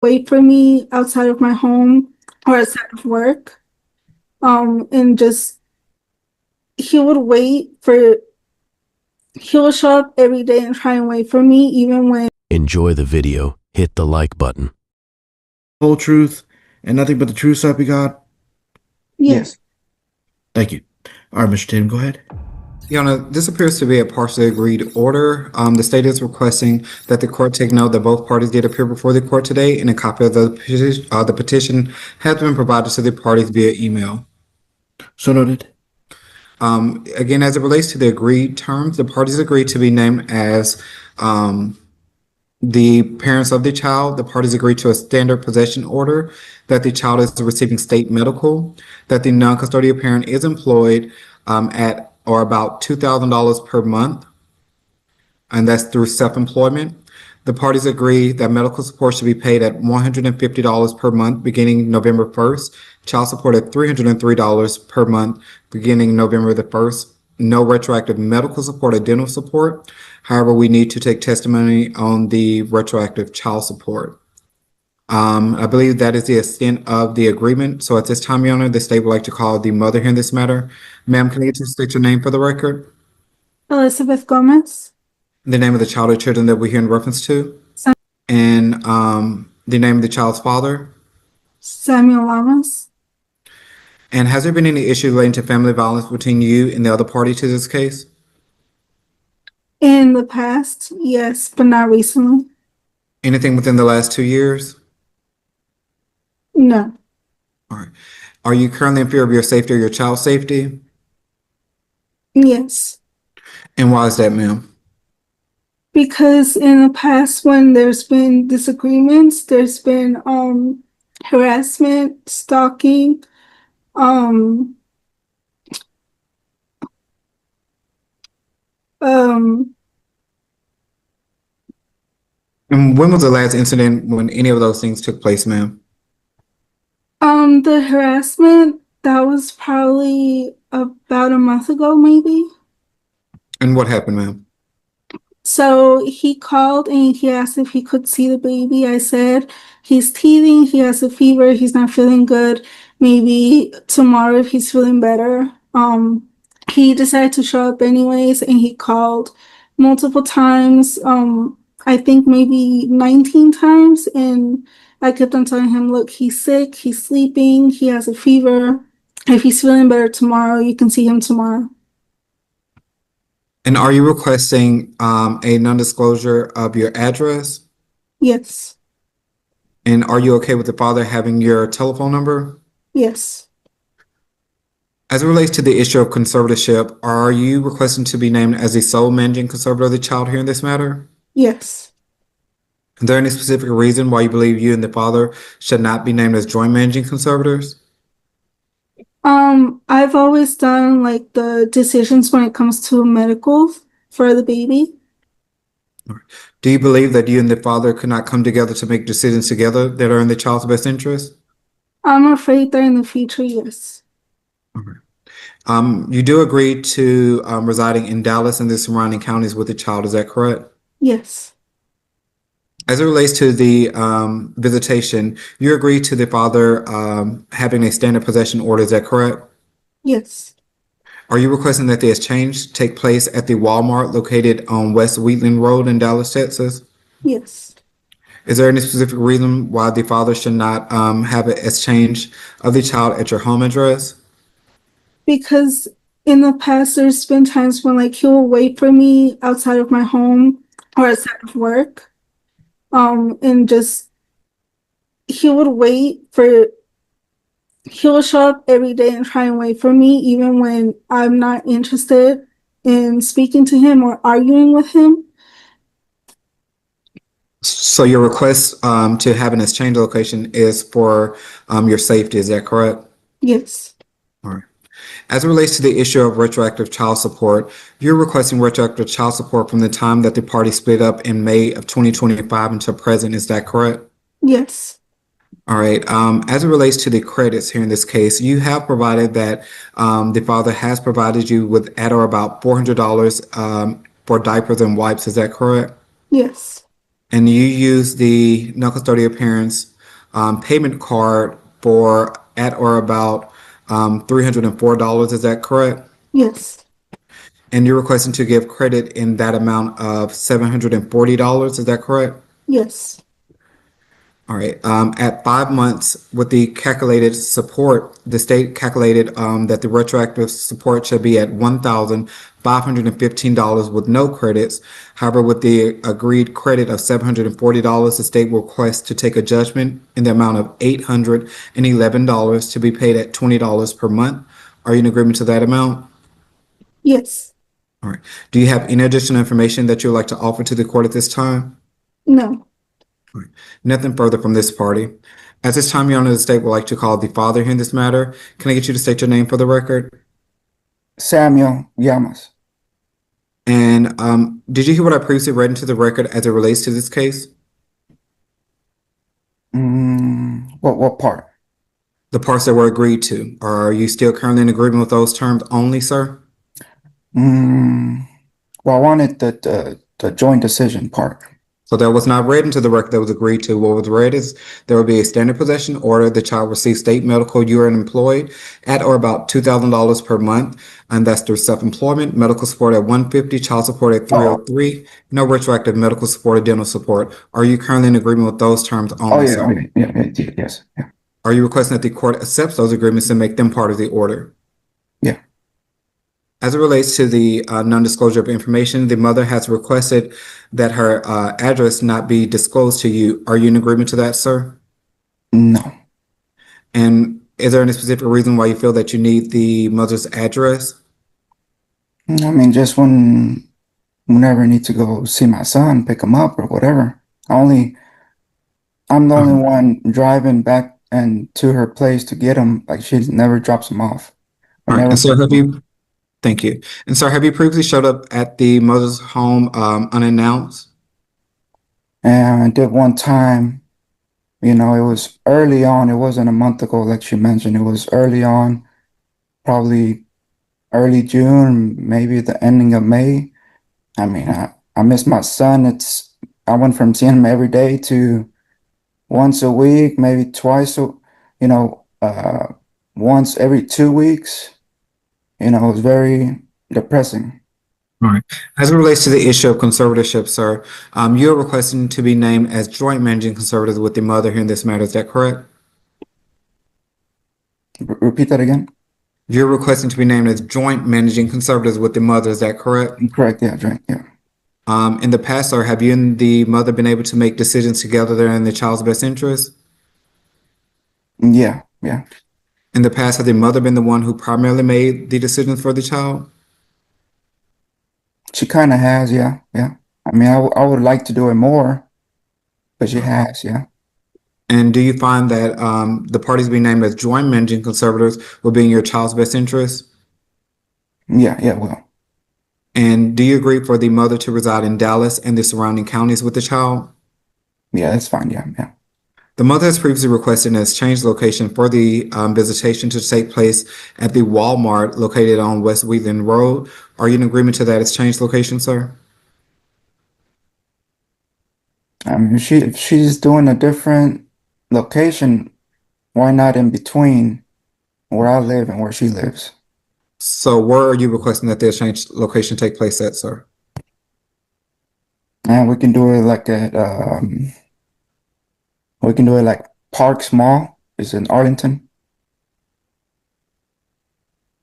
wait for me outside of my home or outside of work. And just he would wait for he will show up every day and try and wait for me, even when. Enjoy the video, hit the like button. Whole truth and nothing but the truth, so help you God? Yes. Thank you. All right, Mr. Tatum, go ahead. Your Honor, this appears to be a partially agreed order. The state is requesting that the court take note that both parties did appear before the court today, and a copy of the petition has been provided to the parties via email. So noted. Again, as it relates to the agreed terms, the parties agreed to be named as the parents of the child. The parties agreed to a standard possession order, that the child is receiving state medical, that the non-custodial parent is employed at or about $2,000 per month, and that's through self-employment. The parties agree that medical support should be paid at $150 per month beginning November 1st, child support at $303 per month beginning November the 1st, no retroactive medical support or dental support. However, we need to take testimony on the retroactive child support. I believe that is the extent of the agreement. So at this time, Your Honor, the state would like to call the mother here in this matter. Ma'am, can you just state your name for the record? Elizabeth Gomez. The name of the child or children that we're here in reference to? And the name of the child's father? Samuel Lamas. And has there been any issue relating to family violence between you and the other party to this case? In the past, yes, but not recently. Anything within the last 2 years? No. All right. Are you currently in fear of your safety or your child's safety? Yes. And why is that, ma'am? Because in the past, when there's been disagreements, there's been harassment, stalking, um, And when was the last incident when any of those things took place, ma'am? the harassment, that was probably about a month ago, maybe. And what happened, ma'am? So he called and he asked if he could see the baby. I said, he's teething, he has a fever, he's not feeling good. Maybe tomorrow if he's feeling better. He decided to show up anyways, and he called multiple times. I think maybe 19 times, and I kept on telling him, look, he's sick, he's sleeping, he has a fever. If he's feeling better tomorrow, you can see him tomorrow. And are you requesting a non-disclosure of your address? Yes. And are you okay with the father having your telephone number? Yes. As it relates to the issue of conservatorship, are you requesting to be named as the sole managing conservator of the child here in this matter? Yes. Is there any specific reason why you believe you and the father should not be named as joint managing conservators? I've always done like the decisions when it comes to medical for the baby. Do you believe that you and the father could not come together to make decisions together that are in the child's best interest? I'm afraid that in the future, yes. You do agree to residing in Dallas and the surrounding counties with the child, is that correct? Yes. As it relates to the visitation, you agree to the father having a standard possession order, is that correct? Yes. Are you requesting that the exchange take place at the Walmart located on West Wheatland Road in Dallas, Texas? Yes. Is there any specific reason why the father should not have an exchange of the child at your home address? Because in the past, there's been times when like he will wait for me outside of my home or outside of work. And just he would wait for he will show up every day and try and wait for me, even when I'm not interested in speaking to him or arguing with him. So your request to have an exchange location is for your safety, is that correct? Yes. All right. As it relates to the issue of retroactive child support, you're requesting retroactive child support from the time that the party split up in May of 2025 until present, is that correct? Yes. All right. As it relates to the credits here in this case, you have provided that the father has provided you with at or about $400 for diapers and wipes, is that correct? Yes. And you use the non-custodial parents payment card for at or about $304. Is that correct? Yes. And you're requesting to give credit in that amount of $740. Is that correct? Yes. All right. At 5 months with the calculated support, the state calculated that the retroactive support should be at $1,515 with no credits. However, with the agreed credit of $740, the state will request to take a judgment in the amount of $811 to be paid at $20 per month. Are you in agreement to that amount? Yes. All right. Do you have any additional information that you would like to offer to the court at this time? No. Nothing further from this party. At this time, Your Honor, the state would like to call the father here in this matter. Can I get you to state your name for the record? Samuel Llamas. And did you hear what I previously read into the record as it relates to this case? What part? The parts that were agreed to. Are you still currently in agreement with those terms only, sir? Well, I wanted the joint decision part. So that was not read into the record that was agreed to. What was read is there will be a standard possession order. The child receives state medical. You are unemployed at or about $2,000 per month, and that's through self-employment. Medical support at $150, child support at $303. No retroactive medical support or dental support. Are you currently in agreement with those terms only, sir? Yes, yeah. Are you requesting that the court accepts those agreements and make them part of the order? Yeah. As it relates to the non-disclosure of information, the mother has requested that her address not be disclosed to you. Are you in agreement to that, sir? No. And is there any specific reason why you feel that you need the mother's address? I mean, just whenever I need to go see my son, pick him up or whatever. I'm the only one driving back and to her place to get him. Like, she never drops him off. All right. And sir, thank you. And sir, have you previously showed up at the mother's home unannounced? And I did one time. It was early on. It wasn't a month ago, like she mentioned. It was early on, probably early June, maybe the ending of May. I mean, I miss my son. I went from seeing him every day to once a week, maybe twice, once every 2 weeks. It was very depressing. All right. As it relates to the issue of conservatorship, sir, you're requesting to be named as joint managing conservator with the mother here in this matter. Is that correct? Repeat that again. You're requesting to be named as joint managing conservators with the mother. Is that correct? Correct. Yeah, joint. Yeah. In the past, sir, have you and the mother been able to make decisions together that are in the child's best interest? Yeah. Yeah. In the past, has the mother been the one who primarily made the decisions for the child? She kind of has. Yeah. Yeah. I mean, I would like to do it more, but she has. Yeah. And do you find that the parties being named as joint managing conservators will be in your child's best interest? Yeah. Yeah. Well. And do you agree for the mother to reside in Dallas and the surrounding counties with the child? Yeah, that's fine. Yeah. Yeah. The mother has previously requested and has changed location for the visitation to take place at the Walmart located on West Wheatland Road. Are you in agreement to that? It's changed location, sir? I mean, if she's doing a different location, why not in between where I live and where she lives? So where are you requesting that the change location take place at, sir? And we can do it like Parks Mall. It's in Arlington.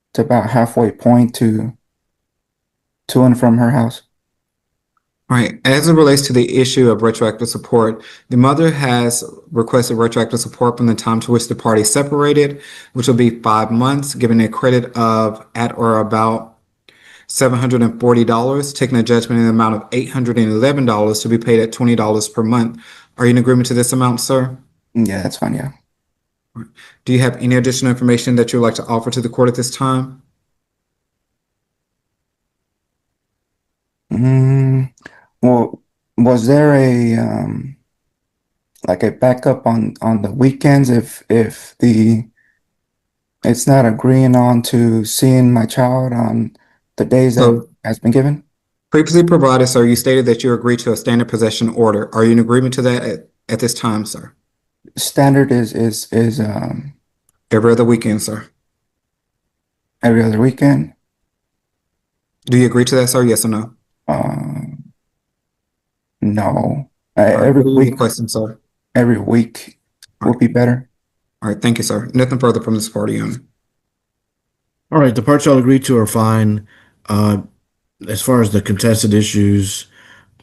It's about halfway point to and from her house. All right. As it relates to the issue of retroactive support, the mother has requested retroactive support from the time to which the party separated, which will be 5 months, giving a credit of at or about $740, taking a judgment in the amount of $811 to be paid at $20 per month. Are you in agreement to this amount, sir? Yeah, that's fine. Yeah. Do you have any additional information that you would like to offer to the court at this time? Well, was there a like a backup on the weekends if it's not agreeing on to seeing my child on the days that has been given? Previously provided, sir, you stated that you agreed to a standard possession order. Are you in agreement to that at this time, sir? standard is Every other weekend, sir. every other weekend. Do you agree to that, sir? Yes or no? No. All right. Every Any week, questions, sir? every week All would right. be better. All right. Thank you, sir. Nothing further from this party on. All right, the parts y'all agreed to are fine. As far as the contested issues,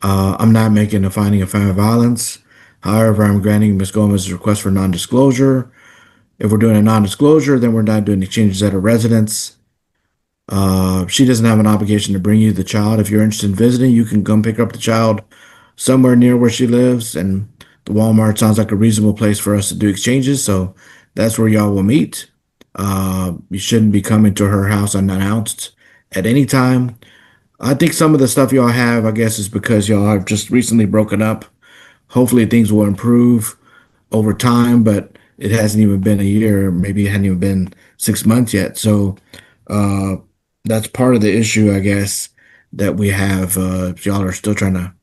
I'm not making a finding of family violence. However, I'm granting Ms. Gomez's request for non-disclosure. If we're doing a non-disclosure, then we're not doing exchanges at her residence. She doesn't have an obligation to bring you the child. If you're interested in visiting, you can come pick up the child somewhere near where she lives, and the Walmart sounds like a reasonable place for us to do exchanges. So that's where y'all will meet. You shouldn't be coming to her house unannounced at any time. I think some of the stuff y'all have, I guess, is because y'all have just recently broken up. Hopefully things will improve over time, but it hasn't even been a year. Maybe it hadn't even been 6 months yet. So uh, that's part of the issue, I guess, that we have. Y'all are still trying to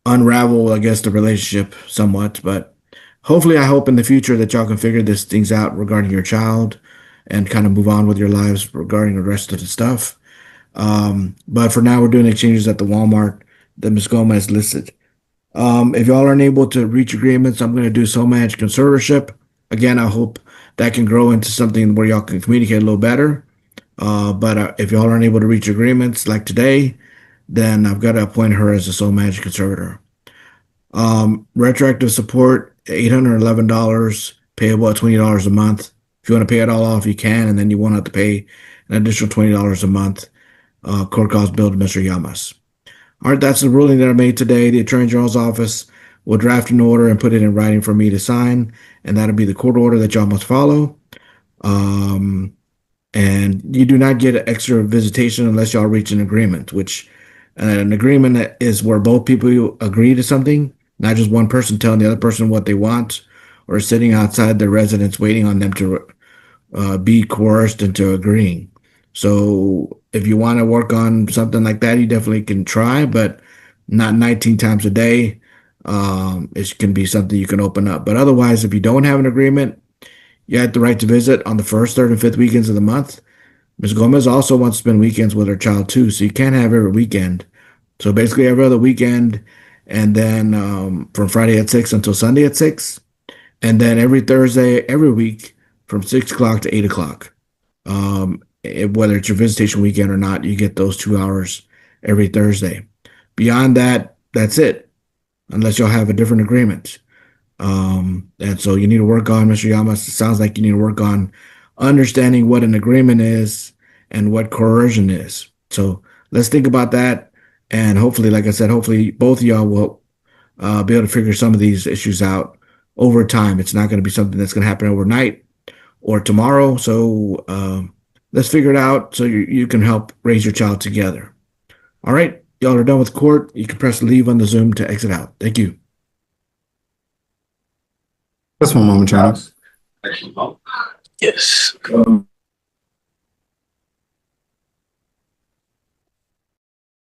unravel, I guess, the relationship somewhat. But hopefully, I hope in the future that y'all can figure these things out regarding your child and kind of move on with your lives regarding the rest of the stuff. But for now, we're doing exchanges at the Walmart that Ms. Gomez listed. If y'all are unable to reach agreements, I'm going to do sole managed conservatorship. Again, I hope that can grow into something where y'all can communicate a little better. But if y'all aren't able to reach agreements like today, then I've got to appoint her as a sole managed conservator. Retroactive support, $811, payable at $20 a month. If you want to pay it all off, you can, and then you won't have to pay an additional $20 a month. Court calls bill to Mr. Yamas. All right, that's the ruling that I made today. The Attorney General's office will draft an order and put it in writing for me to sign, and that'll be the court order that y'all must follow. And you do not get an extra visitation unless y'all reach an agreement, which an agreement is where both people agree to something, not just one person telling the other person what they want or sitting outside their residence waiting on them to be coerced into agreeing. So if you want to work on something like that, you definitely can try, but not 19 times a day. It can be something you can open up. But otherwise, if you don't have an agreement, you have the right to visit on the first, third, and fifth weekends of the month. Ms. Gomez also wants to spend weekends with her child too, so you can't have every weekend. So basically every other weekend, and then from Friday at 6 until Sunday at 6, and then every Thursday every week from 6 o'clock to 8 o'clock. Whether it's your visitation weekend or not, you get those 2 hours every Thursday. Beyond that, that's it, unless y'all have a different agreement. And so you need to work on, Mr. Yamas, it sounds like you need to work on understanding what an agreement is and what coercion is. So let's think about that. And hopefully, like I said, hopefully both of y'all will be able to figure some of these issues out over time. It's not going to be something that's going to happen overnight or tomorrow. So let's figure it out so you can help raise your child together. All right. Y'all are done with court. You can press leave on the Zoom to exit out. Thank you. Just one moment, Channel. Yes.